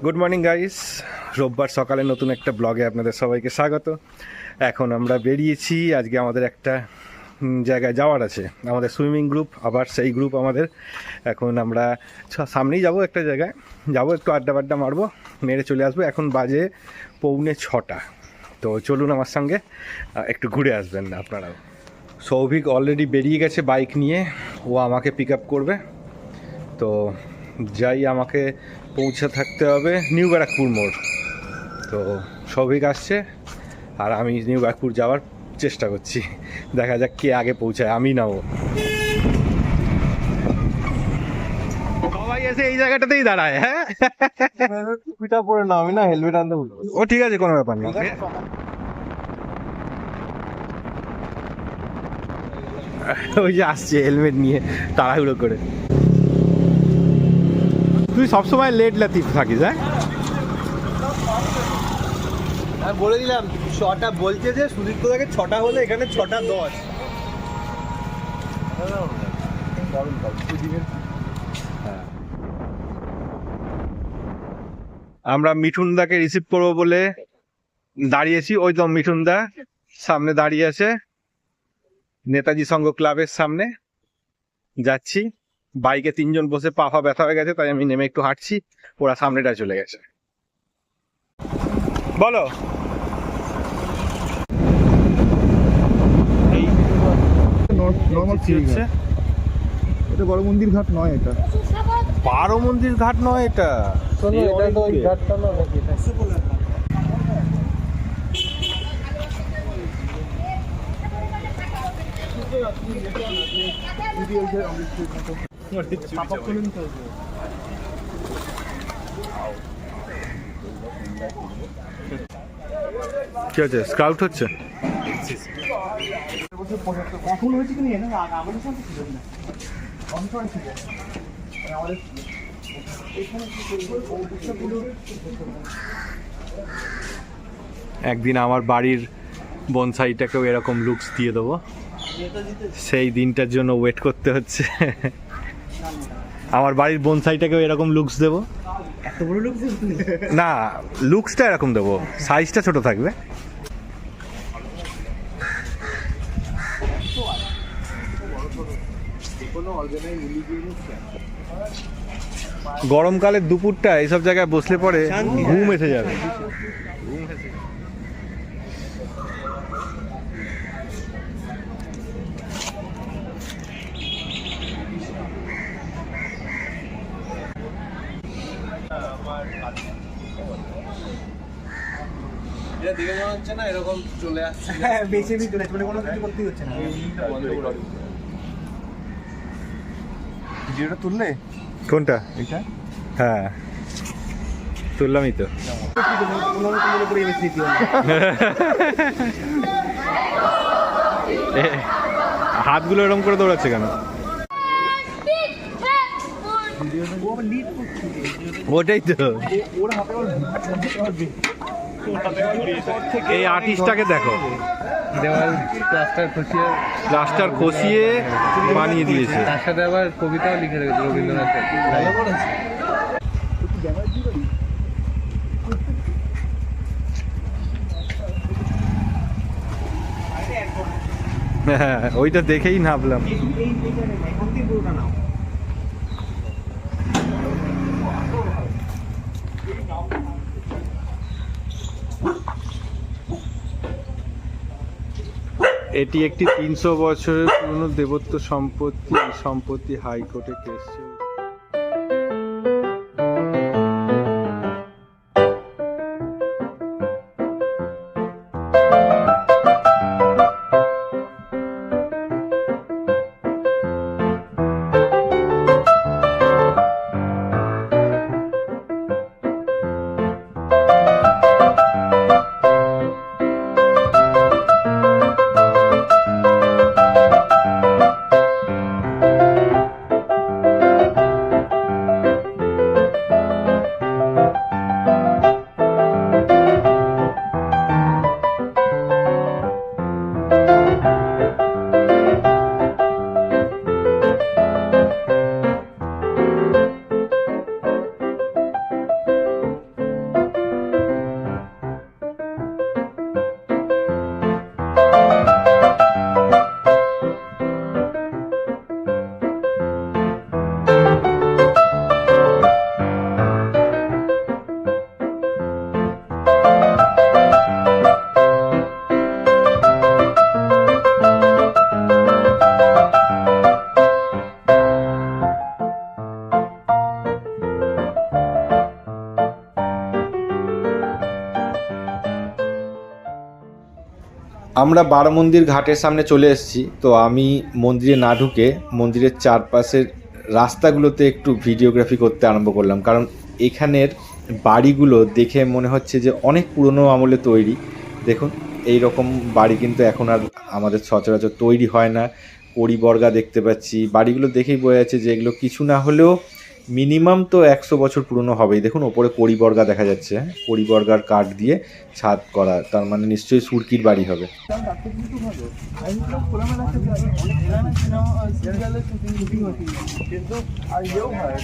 Good morning guys, রোববার সকালে নতুন একটা ব্লগে আপনাদের সবাইকে স্বাগত। এখন আমরা বেরিয়েছি, আজকে আমাদের একটা জায়গায় যাওয়ার আছে, আমাদের সুইমিং গ্রুপ, আবার সেই গ্রুপ আমাদের। এখন আমরা সামনেই যাব, একটা জায়গায় যাব, একটু আড্ডা মারবো, মেরে চলে আসবো। এখন বাজে 6:45। তো চলুন আমার সঙ্গে, একটু ঘুরে আসবেন আপনারাও। সৌভিক অলরেডি বেরিয়ে গেছে বাইক নিয়ে, ও আমাকে পিক আপ করবে। তো যাই, আমাকে পৌঁছে থাকতে হবে নিউ ব্যারাকপুর মোড়। তো সৌভিক আসছে আর আমি নিউ ব্যারাকপুর যাওয়ার চেষ্টা করছি, দেখা যাক কে আগে পৌঁছায়, আমি না ও। সবাই এসে এই জায়গাটাতেই দাঁড়ায়। হ্যাঁ, টুপিটা পরে না, আমি না হেলমেট আনতে ভুল। ও ঠিক আছে, কোনো ব্যাপার না। ওই যে আসছে হেলমেট নিয়ে তাড়াহুড়ো করে। তুই সবসময় লেট লাতিফ থাকিস। হ্যাঁ, আমি বলে দিলাম 6টা বলছে, যে সুদীপ্ত থেকে 6টা হলে এখানে 6:10। আমরা মিঠুনদাকে রিসিভ করবো বলে দাঁড়িয়েছি। ওই তো মিঠুনদা সামনে দাঁড়িয়ে আছে, নেতাজি সংঘ ক্লাবের সামনে যাচ্ছি। বাইকে 3জন বসে পা ব্যথা হয়ে গেছে, তাই আমি নেমে একটু হাঁটছি, ওরা সামনেটা চলে গেছে। বলো। এটা বড় মন্দির ঘাট নয়, এটা বারো মন্দির ঘাট নয়, এটা এটা তো ওই ঘাটটা না নাকি? এটা কি হচ্ছে? স্কাউট হচ্ছে। এখন হয়েছে কি না, আমাদের সাথে ছিল না, অন্তর ছিল আমাদের একদিন আমার বাড়ির বনসাইটাকেও এরকম লুকস দিয়ে দেবো, সেই দিনটার জন্য ওয়েট করতে হচ্ছে। আমার বাড়ির বনসাইটাকেও এরকম লুকস দেবো। এত বড় লোক না, লুকসটা এরকম দেবো, সাইজটা ছোট থাকবে। গরমকালের দুপুরটা এইসব জায়গায় বসলে পরে ঘুম এসে যাবে। এটা দেখে মনে হচ্ছে না এরকম চলে আসছে, বেশি চলে আসছে, কোনো কিছু করতেই হচ্ছে না। ভিডিওটা তুললে কোনটা? এটা হ্যাঁ, তুললামই তো। হাতগুলো এরকম করে দৌড়াচ্ছে কেন? ওটাই তো, এই আর্টিস্টটাকে দেখো, দেওয়াল প্লাস্টার খসিয়ে বানিয়ে দিয়েছে। তার সাথে আবার কবিতাও লিখে রেখেছে রবীন্দ্রনাথের। হ্যাঁ, ওইটা দেখেই নামলাম। এটি একটি 300 বছরের পুরনো দেবত্ব সম্পত্তি। এই সম্পত্তি হাইকোর্টে কেস চলছে। আমরা বারমন্দির ঘাটের সামনে চলে এসেছি। তো আমি মন্দিরে না ঢুকে মন্দিরের চারপাশের রাস্তাগুলোতে একটু ভিডিওগ্রাফি করতে আরম্ভ করলাম, কারণ এখানের বাড়িগুলো দেখে মনে হচ্ছে যে অনেক পুরনো আমলে তৈরি। দেখুন, এই রকম বাড়ি কিন্তু এখন আর আমাদের সচরাচর তৈরি হয় না। কড়িবর্গা দেখতে পাচ্ছি, বাড়িগুলো দেখেই বোঝা যাচ্ছে যে এগুলো কিছু না হলেও মিনিমাম তো 100 বছর পুরনো হবেই। দেখুন ওপরে কড়িবর্গা দেখা যাচ্ছে, হ্যাঁ, কড়িবর্গার কাঠ দিয়ে ছাদ করা, তার মানে নিশ্চয়ই সুরকির বাড়ি হবে। কিন্তু আর ইয়েও হয়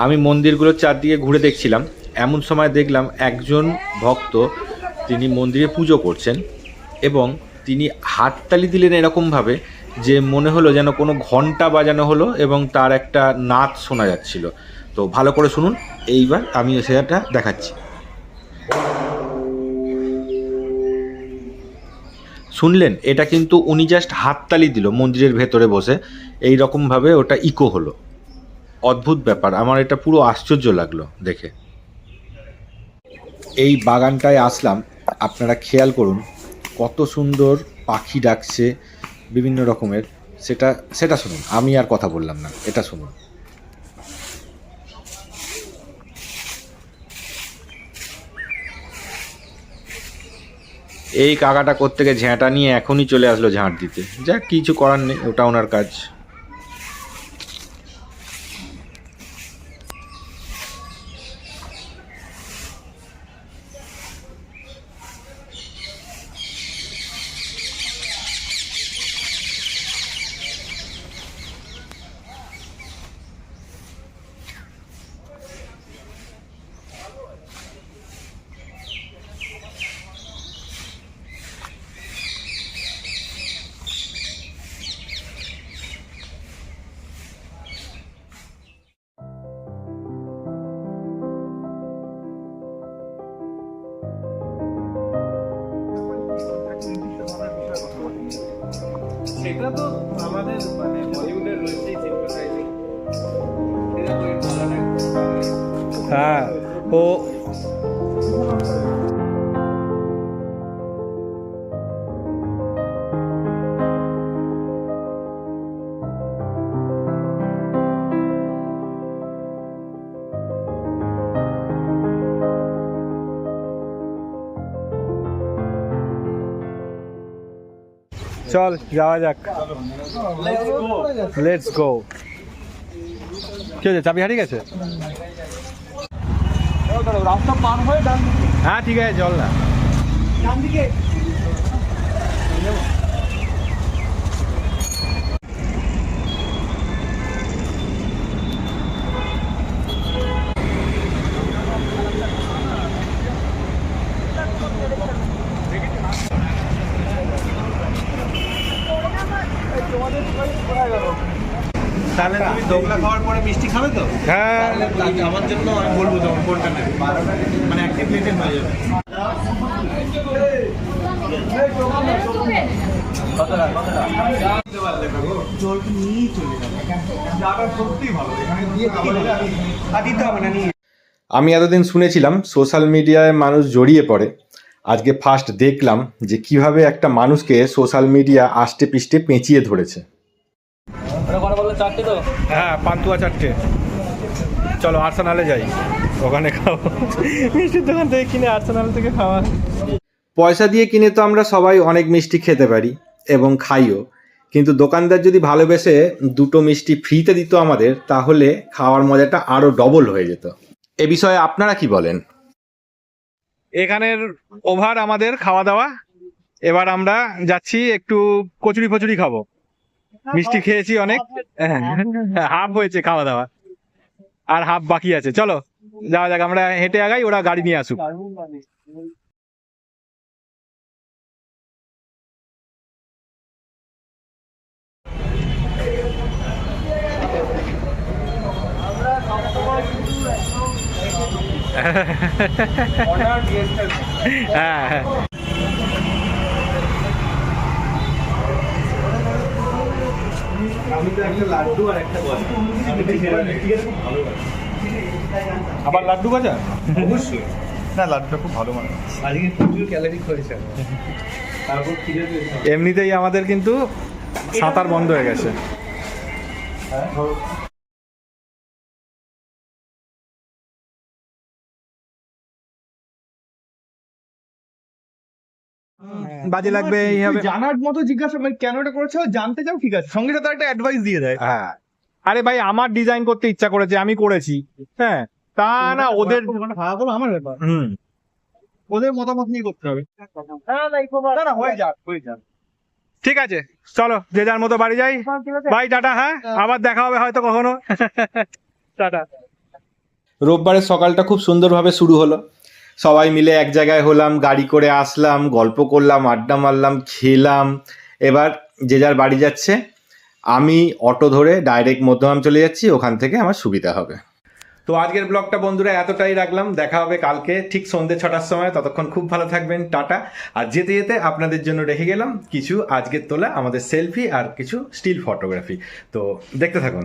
আমি মন্দিরগুলোর চারদিকে ঘুরে দেখছিলাম, এমন সময় দেখলাম একজন ভক্ত তিনি মন্দিরে পুজো করছেন এবং তিনি হাততালি দিলেন এরকমভাবে যে মনে হলো যেন কোনো ঘন্টা বাজানো হলো এবং তার একটা নাচ শোনা যাচ্ছিল। তো ভালো করে শুনুন, এইবার আমি সেটা দেখাচ্ছি। শুনলেন, এটা কিন্তু উনি জাস্ট হাততালি দিল মন্দিরের ভেতরে বসে, এই রকমভাবে ওটা ইকো হলো। অদ্ভুত ব্যাপার, আমার এটা পুরো আশ্চর্য লাগলো দেখে। এই বাগানটায় আসলাম, আপনারা খেয়াল করুন কত সুন্দর পাখি ডাকছে বিভিন্ন রকমের। সেটা শুনুন, আমি আর কথা বললাম না, এটা শুনুন। এই কাকাটা কোত্থেকে ঝ্যাঁটা নিয়ে এখনই চলে আসলো ঝাঁট দিতে, যাক কিছু করার নেই, ওটা ওনার কাজ। সেটা তো আমাদের মানে বলিউডের রয়েছেই সিম্পথাইজিং। হ্যাঁ, ও চল যাওয়া যাক, লেটস গো। কি হয়েছে, চাবি হারিয়ে গেছে? রাস্তা পার হয়ে ডান দিকে, হ্যাঁ ঠিক আছে, চল না। ডান দিকে। তাহলে তুমি দোকলা খাওয়ার পরে মিষ্টি খাবে তো? হ্যাঁ আমার জন্য আমি বলবো তখন কোনটা নেবে, মানে একটা প্লেটে হয়ে যাবে। জলটা নিয়েই চলে যাবে, জায়গা সত্যি ভালো, এখানে দিয়ে দিতে হবে না নিয়ে। আমি এতদিন শুনেছিলাম সোশ্যাল মিডিয়ায় মানুষ জড়িয়ে পড়ে, আজকে ফার্স্ট দেখলাম যে কিভাবে একটা মানুষকে সোশ্যাল মিডিয়া আষ্টে পিষ্টে পেঁচিয়ে ধরেছে। হ্যাঁ পান্তুয়া 4টে। চলো আর্সেনালে যাই, ওখানে খাবো, মিষ্টির দোকান থেকে কিনে আর্সেনাল থেকে খাওয়া। পয়সা দিয়ে কিনে তো আমরা সবাই অনেক মিষ্টি খেতে পারি এবং খাইও, কিন্তু দোকানদার যদি ভালোবেসে 2টো মিষ্টি ফ্রিতে দিত আমাদের, তাহলে খাওয়ার মজাটা আরো ডবল হয়ে যেত। এ বিষয়ে আপনারা কি বলেন? এখানের ওভার আমাদের খাওয়া দাওয়া, এবার আমরা যাচ্ছি একটু কচুরি ফচুরি খাবো। মিষ্টি খেয়েছি অনেক, হাফ হয়েছে খাওয়া দাওয়া, আর হাফ বাকি আছে। চলো যাওয়া যাক, আমরা হেঁটে আগাই, ওরা গাড়ি নিয়ে আসুক। হ্যাঁ হ্যাঁ আমি তো একটা লাড্ডু আর একটা গজা, আবার লাড্ডু গজা? অবশ্যই। না লাড্ডুটা খুব ভালো মানে, আজকে প্রচুর ক্যালোরি করেছে। তারপর খিদে পেয়েছে। এমনিতেই আমাদের কিন্তু সাঁতার বন্ধ হয়ে গেছে। বাজে লাগবে এইভাবে। জানার মতো জিজ্ঞাসা, মানে কেন এটা করেছো জানতে চাও, ঠিক আছে, সঙ্গে সাথে একটা অ্যাডভাইস দিয়ে দেয়। হ্যাঁ আরে ভাই, আমার ডিজাইন করতে ইচ্ছা করেছে, আমি করেছি। হ্যাঁ তা না ওদের, ভাড়া করো আমার ব্যাপার, হুম ওদের মতামত নিয়ে করতে হবে। না না হয়ে যাক, হয়ে যাক। ঠিক আছে চলো, যে যার মতো বাড়ি যাই। Bye, tata. হ্যাঁ আবার দেখা হবে হয়তো কখনো। টাটা। রোববারের সকালটা খুব সুন্দরভাবে শুরু হলো, সবাই মিলে এক জায়গায় হলাম, গাড়ি করে আসলাম, গল্প করলাম, আড্ডা মারলাম, খেলাম। এবার যে যার বাড়ি যাচ্ছে, আমি অটো ধরে ডাইরেক্ট মধ্যমগ্রাম চলে যাচ্ছি, ওখান থেকে আমার সুবিধা হবে। তো আজকের ব্লগটা বন্ধুরা এতটাই রাখলাম, দেখা হবে কালকে ঠিক সন্ধ্যে 6টার সময়। ততক্ষণ খুব ভালো থাকবেন, টাটা। আর যেতে যেতে আপনাদের জন্য রেখে গেলাম কিছু আজকের তোলা আমাদের সেলফি আর কিছু স্টিল ফটোগ্রাফি, তো দেখতে থাকুন।